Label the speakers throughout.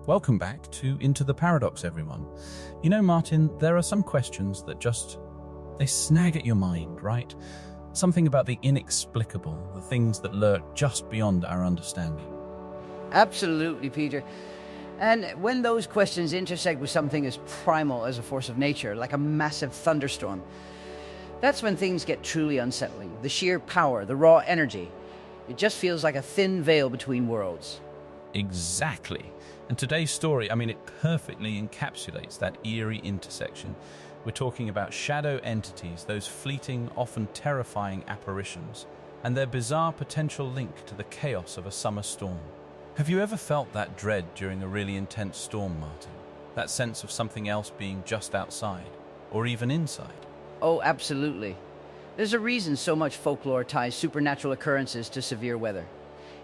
Speaker 1: Welcome back to Into the Paradox, everyone. You know, Martin, there are some questions that they snag at your mind, right? Something about the inexplicable, the things that lurk just beyond our understanding.
Speaker 2: Absolutely, Peter. And when those questions intersect with something as primal as a force of nature, like a massive thunderstorm, that's when things get truly unsettling. The sheer power, the raw energy. It just feels like a thin veil between worlds.
Speaker 1: Exactly. And today's story, it perfectly encapsulates that eerie intersection. We're talking about shadow entities, those fleeting, often terrifying apparitions, and their bizarre potential link to the chaos of a summer storm. Have you ever felt that dread during a really intense storm, Martin? That sense of something else being just outside, or even inside?
Speaker 2: Oh, absolutely. There's a reason so much folklore ties supernatural occurrences to severe weather.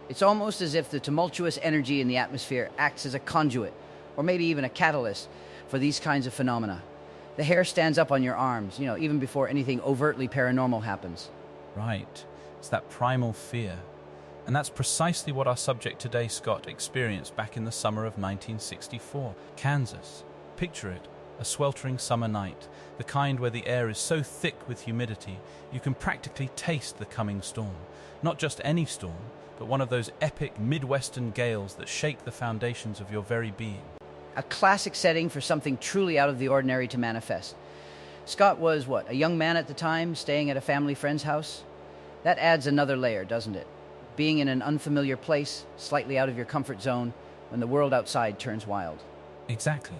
Speaker 2: It's almost as if the tumultuous energy in the atmosphere acts as a conduit, or maybe even a catalyst, for these kinds of phenomena. The hair stands up on your arms, even before anything overtly paranormal happens.
Speaker 1: Right. It's that primal fear. And that's precisely what our subject today, Scott, experienced back in the summer of 1964. Kansas. Picture it. A sweltering summer night, the kind where the air is so thick with humidity you can practically taste the coming storm. Not just any storm, but one of those epic Midwestern gales that shake the foundations of your very being.
Speaker 2: A classic setting for something truly out of the ordinary to manifest. Scott was, a young man at the time, staying at a family friend's house? That adds another layer, doesn't it? Being in an unfamiliar place, slightly out of your comfort zone, when the world outside turns wild.
Speaker 1: Exactly.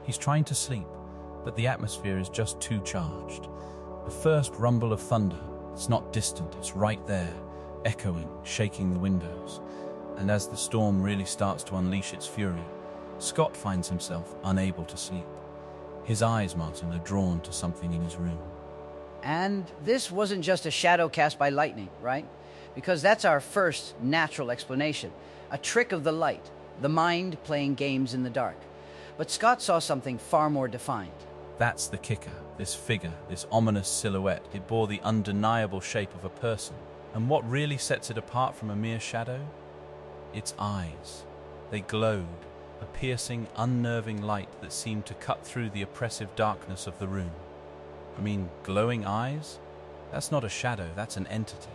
Speaker 1: He's trying to sleep, but the atmosphere is just too charged. The first rumble of thunder, it's not distant, it's right there, echoing, shaking the windows. And as the storm really starts to unleash its fury, Scott finds himself unable to sleep. His eyes, Martin, are drawn to something in his room.
Speaker 2: And this wasn't just a shadow cast by lightning, right? Because that's our first natural explanation. A trick of the light, the mind playing games in the dark. But Scott saw something far more defined.
Speaker 1: That's the kicker. This figure, this ominous silhouette, it bore the undeniable shape of a person. And what really sets it apart from a mere shadow? Its eyes. They glowed, a piercing, unnerving light that seemed to cut through the oppressive darkness of the room. Glowing eyes? That's not a shadow, that's an entity.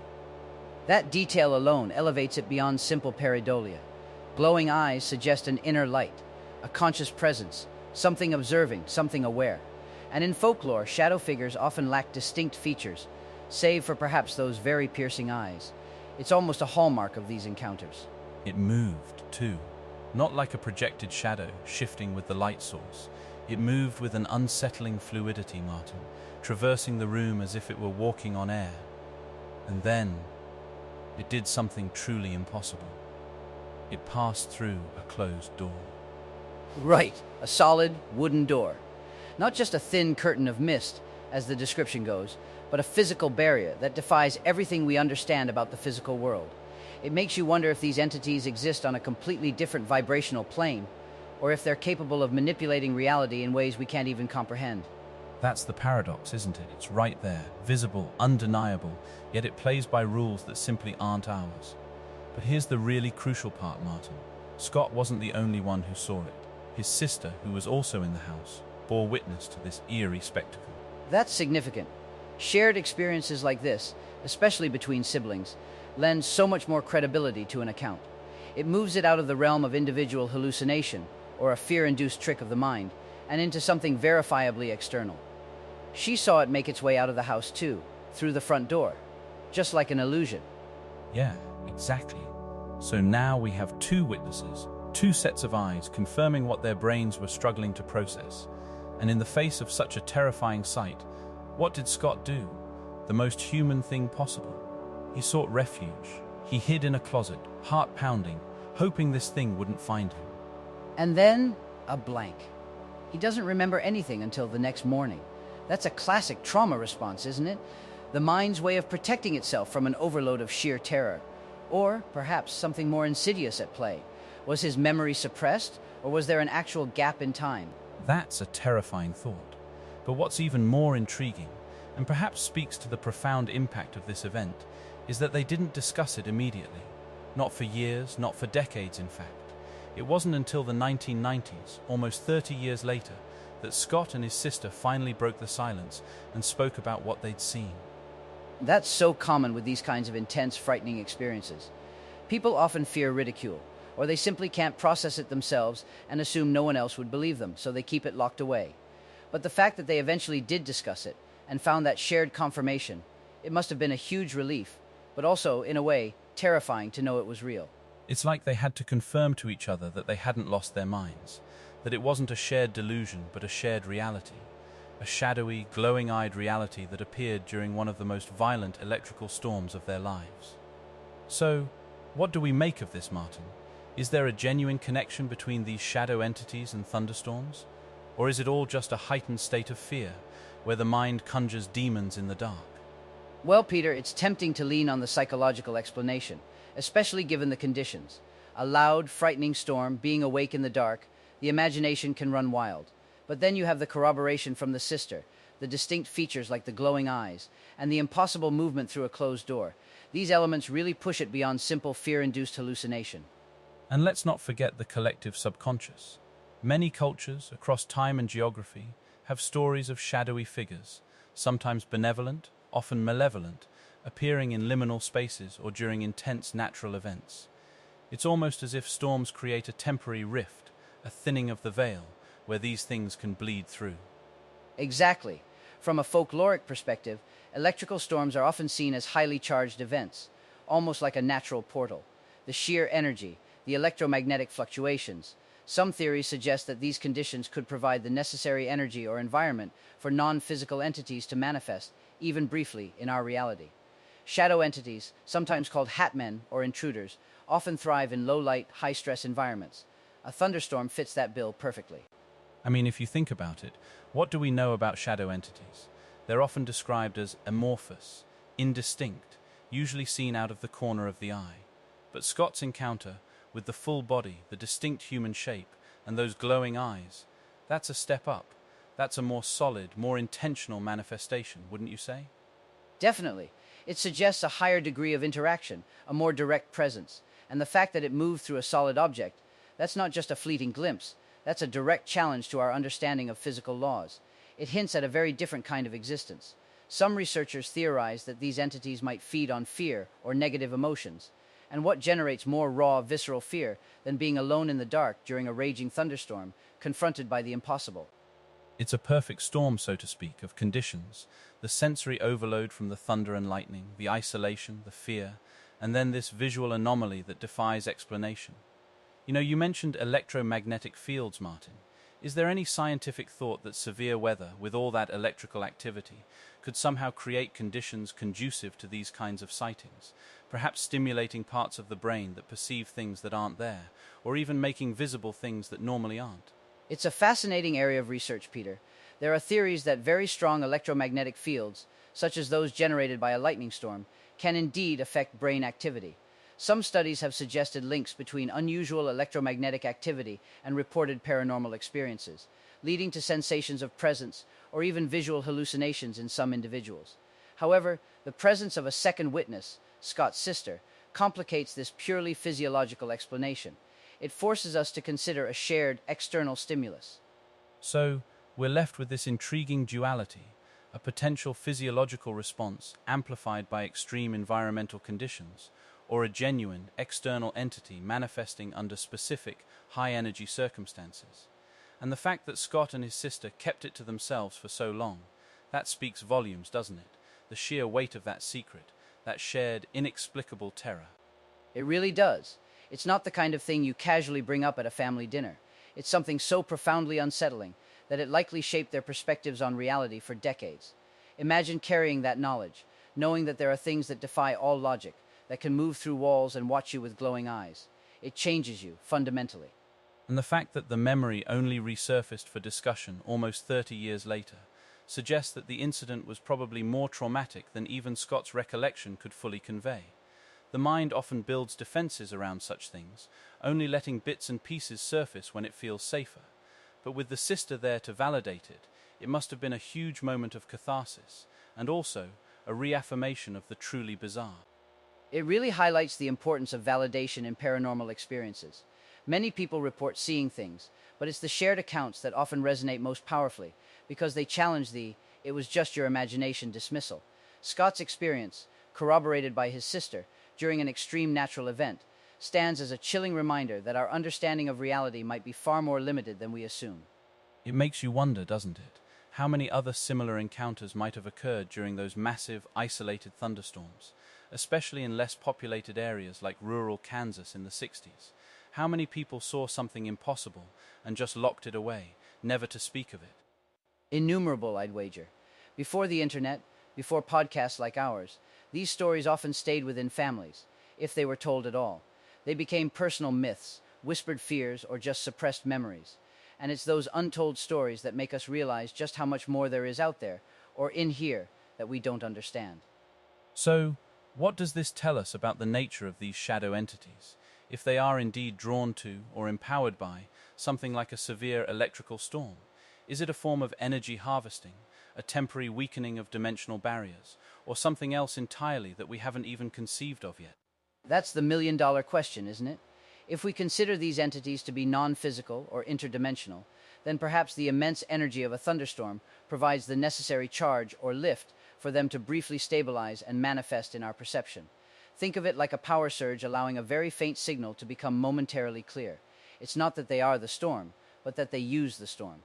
Speaker 2: That detail alone elevates it beyond simple pareidolia. Glowing eyes suggest an inner light, a conscious presence, something observing, something aware. And in folklore, shadow figures often lack distinct features, save for perhaps those very piercing eyes. It's almost a hallmark of these encounters.
Speaker 1: It moved, too. Not like a projected shadow, shifting with the light source. It moved with an unsettling fluidity, Martin, traversing the room as if it were walking on air. And then, it did something truly impossible. It passed through a closed door.
Speaker 2: Right, a solid wooden door. Not just a thin curtain of mist, as the description goes, but a physical barrier that defies everything we understand about the physical world. It makes you wonder if these entities exist on a completely different vibrational plane, or if they're capable of manipulating reality in ways we can't even comprehend.
Speaker 1: That's the paradox, isn't it? It's right there, visible, undeniable, yet it plays by rules that simply aren't ours. But here's the really crucial part, Martin. Scott wasn't the only one who saw it. His sister, who was also in the house, bore witness to this eerie spectacle.
Speaker 2: That's significant. Shared experiences like this, especially between siblings, lend so much more credibility to an account. It moves it out of the realm of individual hallucination, or a fear-induced trick of the mind, and into something verifiably external. She saw it make its way out of the house too, through the front door, just like an illusion.
Speaker 1: Yeah, exactly. So now we have two witnesses, two sets of eyes confirming what their brains were struggling to process. And in the face of such a terrifying sight, what did Scott do? The most human thing possible. He sought refuge. He hid in a closet, heart pounding, hoping this thing wouldn't find him.
Speaker 2: And then, a blank. He doesn't remember anything until the next morning. That's a classic trauma response, isn't it? The mind's way of protecting itself from an overload of sheer terror. Or perhaps something more insidious at play. Was his memory suppressed, or was there an actual gap in time?
Speaker 1: That's a terrifying thought. But what's even more intriguing, and perhaps speaks to the profound impact of this event, is that they didn't discuss it immediately. Not for years, not for decades, in fact. It wasn't until the 1990s, almost 30 years later, that Scott and his sister finally broke the silence and spoke about what they'd seen.
Speaker 2: That's so common with these kinds of intense, frightening experiences. People often fear ridicule, or they simply can't process it themselves and assume no one else would believe them, so they keep it locked away. But the fact that they eventually did discuss it and found that shared confirmation, it must have been a huge relief, but also, in a way, terrifying to know it was real.
Speaker 1: It's like they had to confirm to each other that they hadn't lost their minds, that it wasn't a shared delusion but a shared reality, a shadowy, glowing-eyed reality that appeared during one of the most violent electrical storms of their lives. So, what do we make of this, Martin? Is there a genuine connection between these shadow entities and thunderstorms? Or is it all just a heightened state of fear, where the mind conjures demons in the dark?
Speaker 2: Well, Peter, it's tempting to lean on the psychological explanation, especially given the conditions. A loud, frightening storm, being awake in the dark, the imagination can run wild. But then you have the corroboration from the sister, the distinct features like the glowing eyes, and the impossible movement through a closed door. These elements really push it beyond simple fear-induced hallucination.
Speaker 1: And let's not forget the collective subconscious. Many cultures, across time and geography, have stories of shadowy figures, sometimes benevolent, often malevolent, appearing in liminal spaces or during intense natural events. It's almost as if storms create a temporary rift, a thinning of the veil, where these things can bleed through.
Speaker 2: Exactly. From a folkloric perspective, electrical storms are often seen as highly charged events, almost like a natural portal. The sheer energy, the electromagnetic fluctuations. Some theories suggest that these conditions could provide the necessary energy or environment for non-physical entities to manifest, even briefly, in our reality. Shadow entities, sometimes called hatmen or intruders, often thrive in low-light, high-stress environments. A thunderstorm fits that bill perfectly.
Speaker 1: I mean, if you think about it, what do we know about shadow entities? They're often described as amorphous, indistinct, usually seen out of the corner of the eye. But Scott's encounter, with the full body, the distinct human shape, and those glowing eyes, that's a step up. That's a more solid, more intentional manifestation, wouldn't you say?
Speaker 2: Definitely. It suggests a higher degree of interaction, a more direct presence. And the fact that it moved through a solid object, that's not just a fleeting glimpse. That's a direct challenge to our understanding of physical laws. It hints at a very different kind of existence. Some researchers theorize that these entities might feed on fear or negative emotions. And what generates more raw, visceral fear than being alone in the dark during a raging thunderstorm, confronted by the impossible?
Speaker 1: It's a perfect storm, so to speak, of conditions. The sensory overload from the thunder and lightning, the isolation, the fear, and then this visual anomaly that defies explanation. You know, you mentioned electromagnetic fields, Martin. Is there any scientific thought that severe weather, with all that electrical activity, could somehow create conditions conducive to these kinds of sightings, perhaps stimulating parts of the brain that perceive things that aren't there, or even making visible things that normally aren't?
Speaker 2: It's a fascinating area of research, Peter. There are theories that very strong electromagnetic fields, such as those generated by a lightning storm, can indeed affect brain activity. Some studies have suggested links between unusual electromagnetic activity and reported paranormal experiences, leading to sensations of presence or even visual hallucinations in some individuals. However, the presence of a second witness, Scott's sister, complicates this purely physiological explanation. It forces us to consider a shared external stimulus.
Speaker 1: So, we're left with this intriguing duality, a potential physiological response amplified by extreme environmental conditions, or a genuine external entity manifesting under specific high-energy circumstances. And the fact that Scott and his sister kept it to themselves for so long, that speaks volumes, doesn't it? The sheer weight of that secret, that shared, inexplicable terror.
Speaker 2: It really does. It's not the kind of thing you casually bring up at a family dinner. It's something so profoundly unsettling that it likely shaped their perspectives on reality for decades. Imagine carrying that knowledge, knowing that there are things that defy all logic, that can move through walls and watch you with glowing eyes. It changes you, fundamentally.
Speaker 1: And the fact that the memory only resurfaced for discussion almost 30 years later suggests that the incident was probably more traumatic than even Scott's recollection could fully convey. The mind often builds defenses around such things, only letting bits and pieces surface when it feels safer. But with the sister there to validate it, it must have been a huge moment of catharsis, and also a reaffirmation of the truly bizarre.
Speaker 2: It really highlights the importance of validation in paranormal experiences. Many people report seeing things, but it's the shared accounts that often resonate most powerfully because they challenge the "it was just your imagination" dismissal. Scott's experience, corroborated by his sister during an extreme natural event, stands as a chilling reminder that our understanding of reality might be far more limited than we assume.
Speaker 1: It makes you wonder, doesn't it? How many other similar encounters might have occurred during those massive, isolated thunderstorms, especially in less populated areas like rural Kansas in the 60s? How many people saw something impossible and just locked it away, never to speak of it?
Speaker 2: Innumerable, I'd wager. Before the internet, before podcasts like ours, these stories often stayed within families, if they were told at all. They became personal myths, whispered fears, or just suppressed memories. And it's those untold stories that make us realize just how much more there is out there, or in here, that we don't understand.
Speaker 1: So, what does this tell us about the nature of these shadow entities, if they are indeed drawn to or empowered by something like a severe electrical storm? Is it a form of energy harvesting, a temporary weakening of dimensional barriers, or something else entirely that we haven't even conceived of yet?
Speaker 2: That's the million-dollar question, isn't it? If we consider these entities to be non-physical or interdimensional, then perhaps the immense energy of a thunderstorm provides the necessary charge or lift for them to briefly stabilize and manifest in our perception. Think of it like a power surge allowing a very faint signal to become momentarily clear. It's not that they are the storm, but that they use the storm.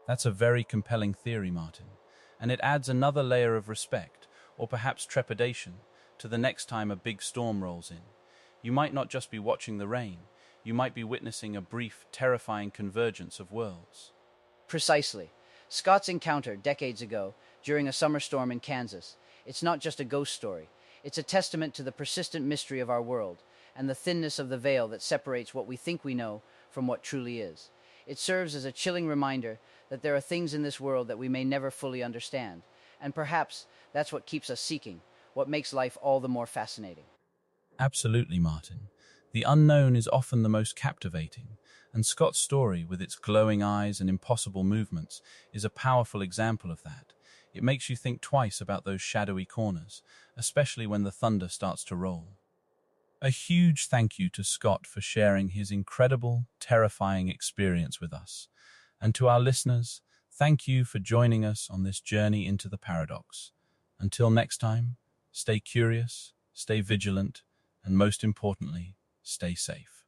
Speaker 1: That's a very compelling theory, Martin, and it adds another layer of respect, or perhaps trepidation, to the next time a big storm rolls in. You might not just be watching the rain, you might be witnessing a brief, terrifying convergence of worlds.
Speaker 2: Precisely. Scott's encounter decades ago during a summer storm in Kansas, it's not just a ghost story. It's a testament to the persistent mystery of our world and the thinness of the veil that separates what we think we know from what truly is. It serves as a chilling reminder that there are things in this world that we may never fully understand, and perhaps that's what keeps us seeking, what makes life all the more fascinating.
Speaker 1: Absolutely, Martin. The unknown is often the most captivating, and Scott's story, with its glowing eyes and impossible movements, is a powerful example of that. It makes you think twice about those shadowy corners, especially when the thunder starts to roll. A huge thank you to Scott for sharing his incredible, terrifying experience with us. And to our listeners, thank you for joining us on this journey into the paradox. Until next time, stay curious, stay vigilant, and most importantly, stay safe.